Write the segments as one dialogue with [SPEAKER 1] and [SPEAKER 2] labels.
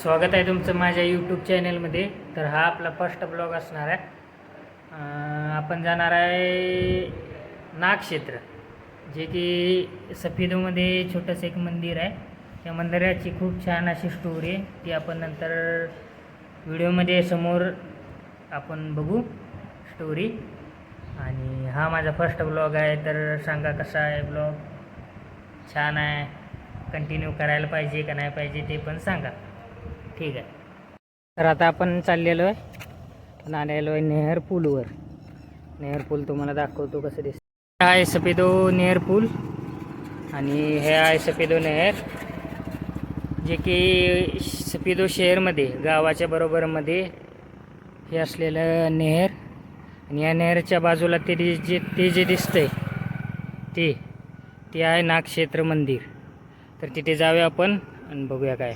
[SPEAKER 1] स्वागत आहे तुमचं माझ्या यूट्यूब चॅनलमध्ये. तर हा आपला फर्स्ट ब्लॉग असणार आहे. आपण जाणार आहे नागक्षेत्र, जे की सफेदोमध्ये छोटंसं एक मंदिर आहे. त्या मंदिराची खूप छान अशी स्टोरी आहे, ती आपण नंतर व्हिडिओमध्ये समोर आपण बघू स्टोरी. आणि हा माझा फर्स्ट ब्लॉग आहे, तर सांगा कसा आहे ब्लॉग. छान आहे, कंटिन्यू करायला पाहिजे का नाही पाहिजे ते पण सांगा. ठीक आहे. तर आता आपण चाललेलो आहे, आलेलो आहे नेहर पूलवर. नेहर पूल तुम्हाला दाखवतो कसं दिसतं. आहे सफेदो नेहर पूल आणि हे आहे सफेदो नेहर, जे की सफेदो शहरमध्ये गावाच्या बरोबरमध्ये हे असलेलं नेहर. आणि या नेहरच्या बाजूला ते जे दिसतंय ते आहे नागक्षेत्र मंदिर. तर तिथे जाऊया आपण आणि बघूया काय.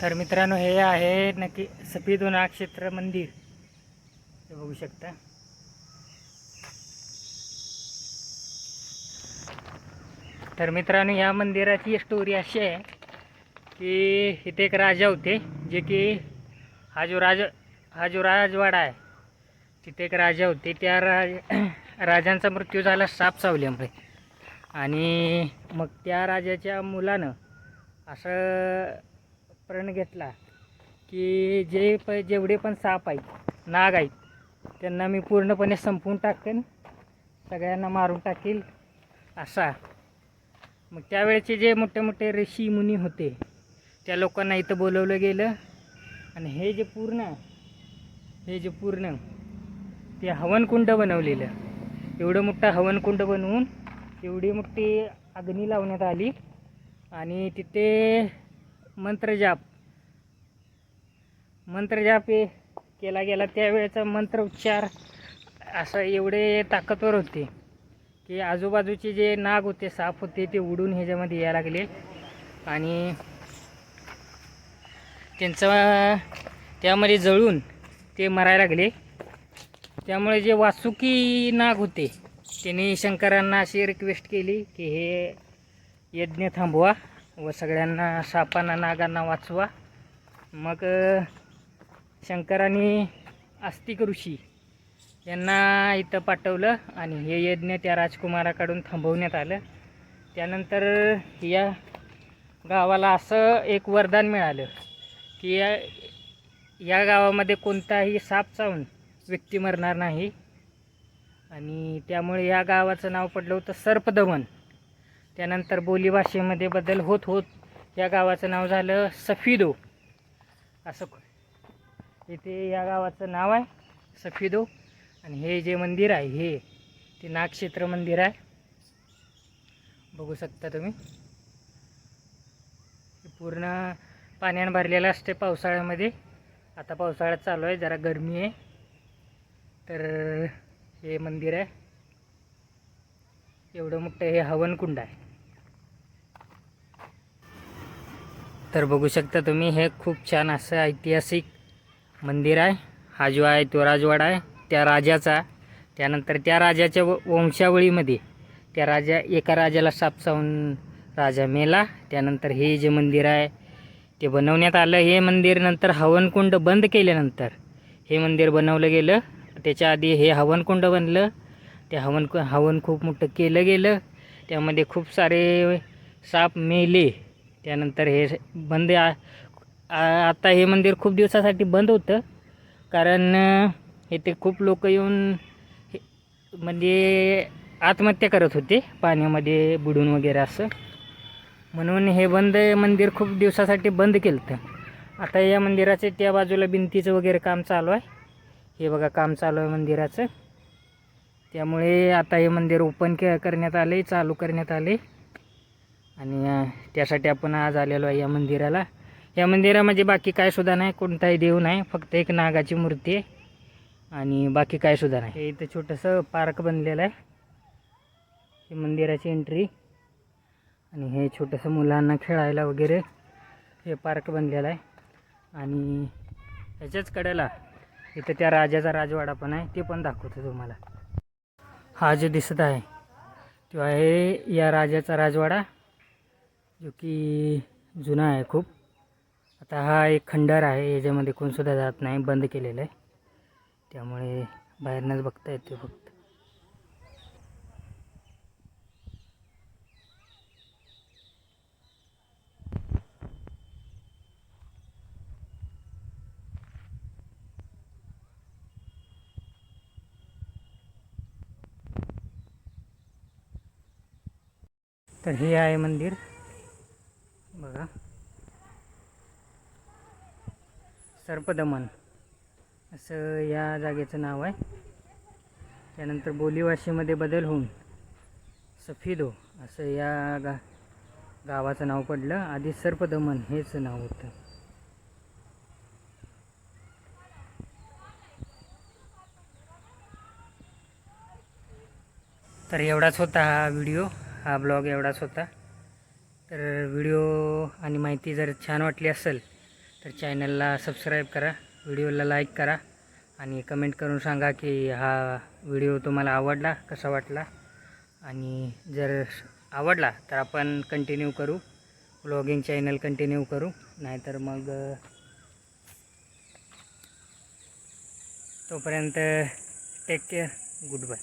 [SPEAKER 1] तर मित्रांनो, हे आहे नक्की सफेदो नागक्षेत्र मंदिर, हे बघू शकता. तर मित्रांनो, या मंदिराची स्टोरी अशी आहे की इथे एक राजा होते, जे की हा जो राजवाडा आहे तिथे एक राजा होते. त्या राजांचा मृत्यू झाला साप चावल्यामुळे. आणि मग त्या राजाच्या मुलानं असं प्रण घेतला की जेवढे पण साप आहेत, नाग आहेत, त्यांना मी पूर्णपणे संपवून टाकेन, सगळ्यांना मारून टाकील असा. मग त्यावेळेचे जे मोठे मोठे ऋषी मुनी होते त्या लोकांना इथं बोलवलं गेलं. आणि हे जे पूर्ण ते हवनकुंड बनवलेलं, एवढं मोठं हवनकुंड बनवून एवढी मोठी अग्नी लावण्यात आली. आणि तिथे मंत्रजाप हे केला गेला. त्यावेळेचा मंत्रोच्चार असं एवढे ताकदवर होते की आजूबाजूचे जे नाग होते, साप होते, ते उडून ह्याच्यामध्ये यायला लागले आणि त्यांचं त्यामध्ये जळून ते मरायला लागले. त्यामुळे जे वासुकी नाग होते त्यांनी शंकरांना अशी रिक्वेस्ट केली की हे यज्ञ थांबवा व सगळ्यांना सापांना नागांना वाचवा. मग शंकरांनी आस्तिक ऋषी यांना इथं पाठवलं आणि हे यज्ञ त्या राजकुमाराकडून थांबवण्यात आलं. त्यानंतर या गावाला असं एक वरदान मिळालं की या गावामध्ये कोणताही साप चावून व्यक्ती मरणार नाही. आणि त्यामुळे या गावाचं नाव पडलं होतं सर्पदमन. त्यानंतर बोलीभाषेमध्ये बदल होत होत या गावाचं नाव झालं सफेदो. असं इथे या गावाचं नाव आहे सफेदो. आणि हे जे मंदिर आहे ते नागक्षेत्र मंदिर आहे, बघू शकता तुम्ही. पूर्ण पाण्याने भरलेलं असते पावसाळ्यामध्ये. आता पावसाळ्यात चालू आहे, जरा गरमी आहे. तर हे मंदिर आहे, एवढं मोठं हे हवनकुंड आहे. तर बघू शकता तुम्ही, हे खूप छान असं ऐतिहासिक मंदिर आहे. हा जो आहे तो राजवाडा आहे त्या राजाचा. त्यानंतर त्या राजाच्या वंशावळीमध्ये एका राजाला साप चावून राजा मेला. त्यानंतर हे जे मंदिर आहे ते बनवण्यात आलं. हे मंदिर नंतर हवनकुंड बंद केल्यानंतर हे मंदिर बनवलं गेलं. त्याच्या आधी हे हवनकुंड बनलं. ते हवन खूप मोठं केलं गेलं, त्यामध्ये खूप सारे साप मेले. त्यानंतर हे बंद आता हे मंदिर खूप दिवसासाठी बंद होतं, कारण इथे खूप लोक येऊन म्हणजे आत्महत्या करत होते पाण्यामध्ये बुडून वगैरे असं. म्हणून हे मंदिर खूप दिवसासाठी बंद केलं होतं. आता या मंदिराचे त्या बाजूला भिंतीचं वगैरे काम चालू आहे. हे बघा, काम चालू आहे मंदिराचं. त्यामुळे आता हे मंदिर ओपन करण्यात आले, चालू करण्यात आले. आणि त्यासाठी आपण आज आलेलो आहे या मंदिराला. या मंदिरामध्ये बाकी काय सुद्धा नाही, कोणताही देव नाही, फक्त एक नागाची मूर्ती आहे आणि बाकी काय सुद्धा नाही. हे इथं छोटंसं पार्क बनलेलं आहे, ही मंदिराची एंट्री. आणि हे छोटंसं मुलांना खेळायला वगैरे हे पार्क बनलेलं आहे. आणि ह्याच्याच कडेला इथं त्या राजाचा राजवाडा पण आहे, ते पण दाखवतो तुम्हाला. हा जो दिसत आहे तो आहे या राजाचा राजवाडा, जो की जुना आहे खूप. आता हा एक खंडर आहे, याच्यामध्ये कोणसुद्धा जात नाही, बंद केलेलं आहे, त्यामुळे बाहेरनंच बघता येते फक्त. तर हे आहे मंदिर बघा, सर्पदमन असं या जागेचं नाव आहे. त्यानंतर बोलीभाषेमध्ये बदल होऊन सफिदो असं या गावाचं नाव पडलं. आधी सर्पदमन हेच नाव होतं. तर एवढाच होता हा व्हिडिओ, हा ब्लॉग एवढाच होता. तर व्हिडिओ आणि माहिती जर छान वाटली असेल तर चॅनलला सबस्क्राईब करा, व्हिडिओला लाईक करा आणि कमेंट करून सांगा की हा व्हिडिओ तुम्हाला आवडला, कसा वाटला. आणि जर आवडला तर आपण कंटिन्यू करू, व्लॉगिंग चॅनल कंटिन्यू करू, नाहीतर मग तोपर्यंत टेक केअर, गुड बाय.